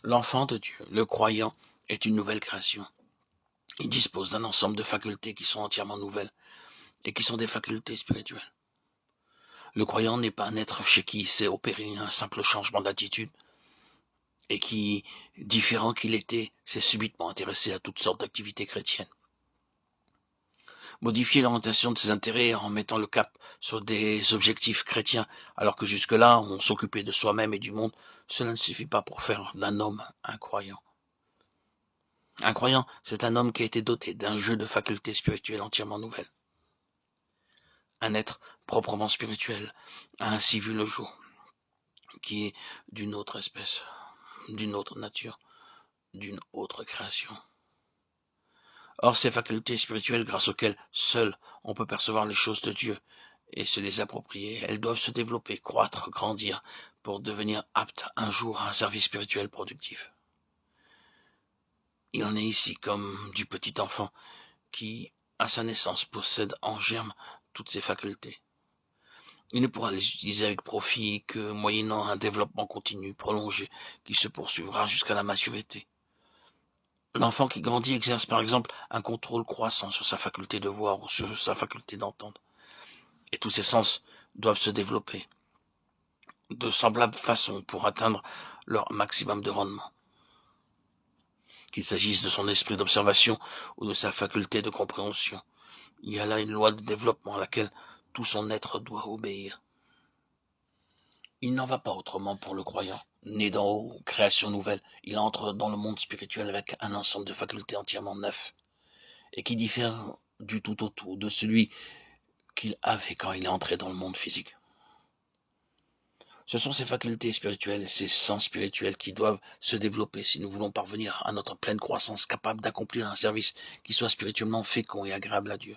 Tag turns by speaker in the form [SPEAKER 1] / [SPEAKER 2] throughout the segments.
[SPEAKER 1] L'enfant de Dieu, le croyant, est une nouvelle création. Il dispose d'un ensemble de facultés qui sont entièrement nouvelles et qui sont des facultés spirituelles. Le croyant n'est pas un être chez qui s'est opéré un simple changement d'attitude et qui, différent qu'il était, s'est subitement intéressé à toutes sortes d'activités chrétiennes. Modifier l'orientation de ses intérêts en mettant le cap sur des objectifs chrétiens, alors que jusque-là, on s'occupait de soi-même et du monde, cela ne suffit pas pour faire d'un homme un croyant. Un croyant, c'est un homme qui a été doté d'un jeu de facultés spirituelles entièrement nouvelles. Un être proprement spirituel a ainsi vu le jour, qui est d'une autre espèce, d'une autre nature, d'une autre création. Or, ces facultés spirituelles grâce auxquelles seules on peut percevoir les choses de Dieu et se les approprier, elles doivent se développer, croître, grandir pour devenir aptes un jour à un service spirituel productif. Il en est ici comme du petit enfant qui, à sa naissance, possède en germe toutes ses facultés. Il ne pourra les utiliser avec profit que moyennant un développement continu, prolongé, qui se poursuivra jusqu'à la maturité. L'enfant qui grandit exerce par exemple un contrôle croissant sur sa faculté de voir ou sur sa faculté d'entendre. Et tous ses sens doivent se développer de semblable façon pour atteindre leur maximum de rendement. Qu'il s'agisse de son esprit d'observation ou de sa faculté de compréhension, il y a là une loi de développement à laquelle tout son être doit obéir. Il n'en va pas autrement pour le croyant. Né d'en haut, création nouvelle, il entre dans le monde spirituel avec un ensemble de facultés entièrement neuf et qui diffère du tout au tout de celui qu'il avait quand il est entré dans le monde physique. Ce sont ces facultés spirituelles, ces sens spirituels qui doivent se développer si nous voulons parvenir à notre pleine croissance, capable d'accomplir un service qui soit spirituellement fécond et agréable à Dieu.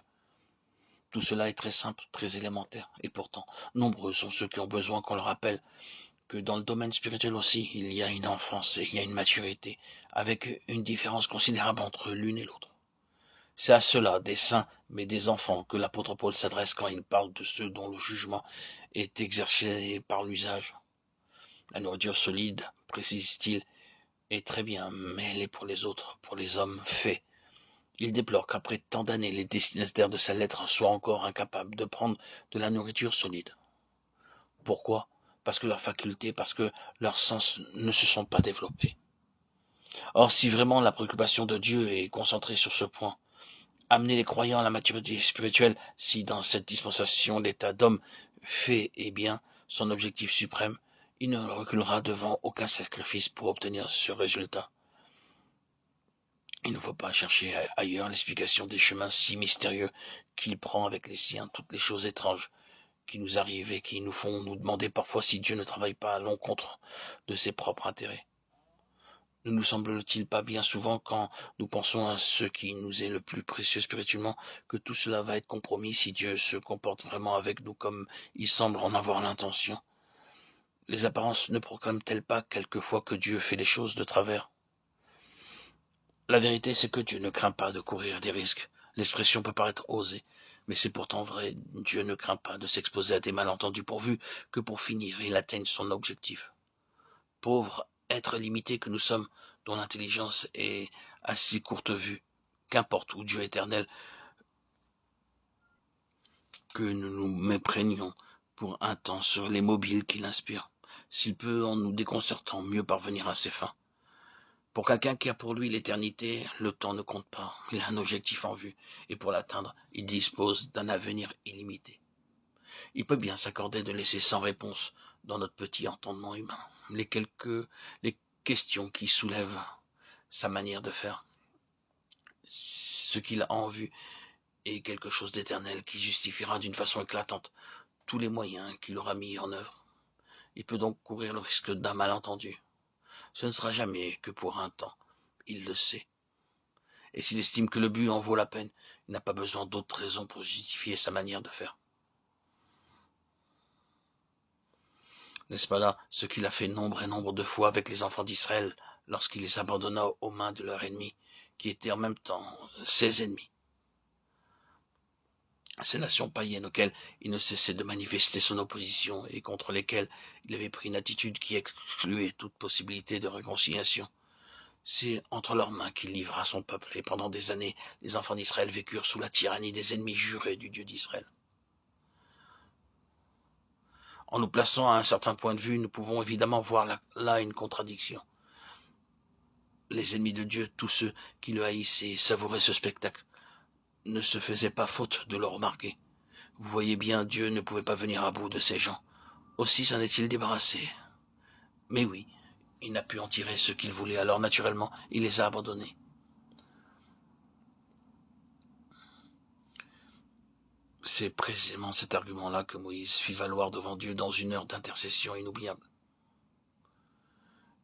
[SPEAKER 1] Tout cela est très simple, très élémentaire, et pourtant, nombreux sont ceux qui ont besoin qu'on leur rappelle que dans le domaine spirituel aussi, il y a une enfance et il y a une maturité, avec une différence considérable entre l'une et l'autre. C'est à ceux-là, des saints, mais des enfants, que l'apôtre Paul s'adresse quand il parle de ceux dont le jugement est exercé par l'usage. La nourriture solide, précise-t-il, est très bien, mais elle est pour les autres, pour les hommes faits. Il déplore qu'après tant d'années, les destinataires de sa lettre soient encore incapables de prendre de la nourriture solide. Pourquoi ? Parce que leurs facultés, parce que leurs sens ne se sont pas développés. Or, si vraiment la préoccupation de Dieu est concentrée sur ce point, amener les croyants à la maturité spirituelle, si dans cette dispensation l'état d'homme fait et bien son objectif suprême, il ne reculera devant aucun sacrifice pour obtenir ce résultat. Il ne faut pas chercher ailleurs l'explication des chemins si mystérieux qu'il prend avec les siens, toutes les choses étranges qui nous arrivent et qui nous font nous demander parfois si Dieu ne travaille pas à l'encontre de ses propres intérêts. Ne nous semble-t-il pas bien souvent, quand nous pensons à ce qui nous est le plus précieux spirituellement, que tout cela va être compromis si Dieu se comporte vraiment avec nous comme il semble en avoir l'intention? Les apparences ne proclament-elles pas quelquefois que Dieu fait les choses de travers? La vérité, c'est que Dieu ne craint pas de courir des risques. L'expression peut paraître osée, mais c'est pourtant vrai. Dieu ne craint pas de s'exposer à des malentendus pourvu que pour finir, il atteigne son objectif. Pauvres êtres limités que nous sommes, dont l'intelligence est à si courte vue, qu'importe où Dieu éternel, que nous nous méprenions pour un temps sur les mobiles qu'il inspire, s'il peut, en nous déconcertant, mieux parvenir à ses fins. Pour quelqu'un qui a pour lui l'éternité, le temps ne compte pas, il a un objectif en vue, et pour l'atteindre, il dispose d'un avenir illimité. Il peut bien s'accorder de laisser sans réponse, dans notre petit entendement humain, les questions qui soulèvent sa manière de faire. Ce qu'il a en vue est quelque chose d'éternel qui justifiera d'une façon éclatante tous les moyens qu'il aura mis en œuvre. Il peut donc courir le risque d'un malentendu. Ce ne sera jamais que pour un temps, il le sait. Et s'il estime que le but en vaut la peine, il n'a pas besoin d'autres raisons pour justifier sa manière de faire. N'est-ce pas là ce qu'il a fait nombre et nombre de fois avec les enfants d'Israël lorsqu'il les abandonna aux mains de leurs ennemis, qui étaient en même temps ses ennemis? Ces nations païennes auxquelles il ne cessait de manifester son opposition et contre lesquelles il avait pris une attitude qui excluait toute possibilité de réconciliation. C'est entre leurs mains qu'il livra son peuple, et pendant des années, les enfants d'Israël vécurent sous la tyrannie des ennemis jurés du Dieu d'Israël. En nous plaçant à un certain point de vue, nous pouvons évidemment voir là une contradiction. Les ennemis de Dieu, tous ceux qui le haïssaient et savouraient ce spectacle, ne se faisaient pas faute de le remarquer. Vous voyez bien, Dieu ne pouvait pas venir à bout de ces gens. Aussi s'en est-il débarrassé. Mais oui, il n'a pu en tirer ce qu'il voulait, alors naturellement, il les a abandonnés. C'est précisément cet argument-là que Moïse fit valoir devant Dieu dans une heure d'intercession inoubliable.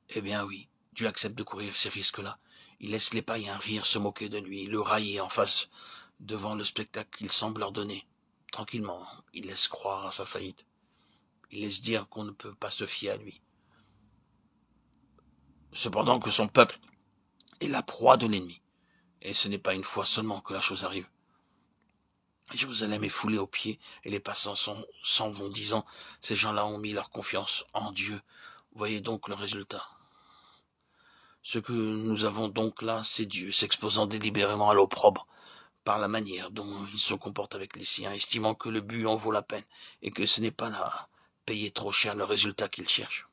[SPEAKER 1] Eh bien oui, Dieu accepte de courir ces risques-là. Il laisse les païens rire, se moquer de lui, le railler en face devant le spectacle qu'il semble leur donner. Tranquillement, il laisse croire à sa faillite. Il laisse dire qu'on ne peut pas se fier à lui. Cependant que son peuple est la proie de l'ennemi. Et ce n'est pas une fois seulement que la chose arrive. Jérusalem est foulée aux pieds et les passants s'en vont disant « Ces gens-là ont mis leur confiance en Dieu. » Voyez donc le résultat. Ce que nous avons donc là, c'est Dieu s'exposant délibérément à l'opprobre par la manière dont il se comporte avec les siens, estimant que le but en vaut la peine et que ce n'est pas là payer trop cher le résultat qu'il cherche.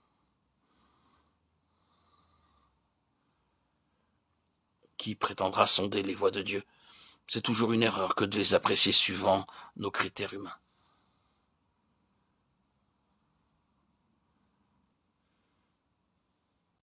[SPEAKER 1] Qui prétendra sonder les voies de Dieu? C'est toujours une erreur que de les apprécier suivant nos critères humains.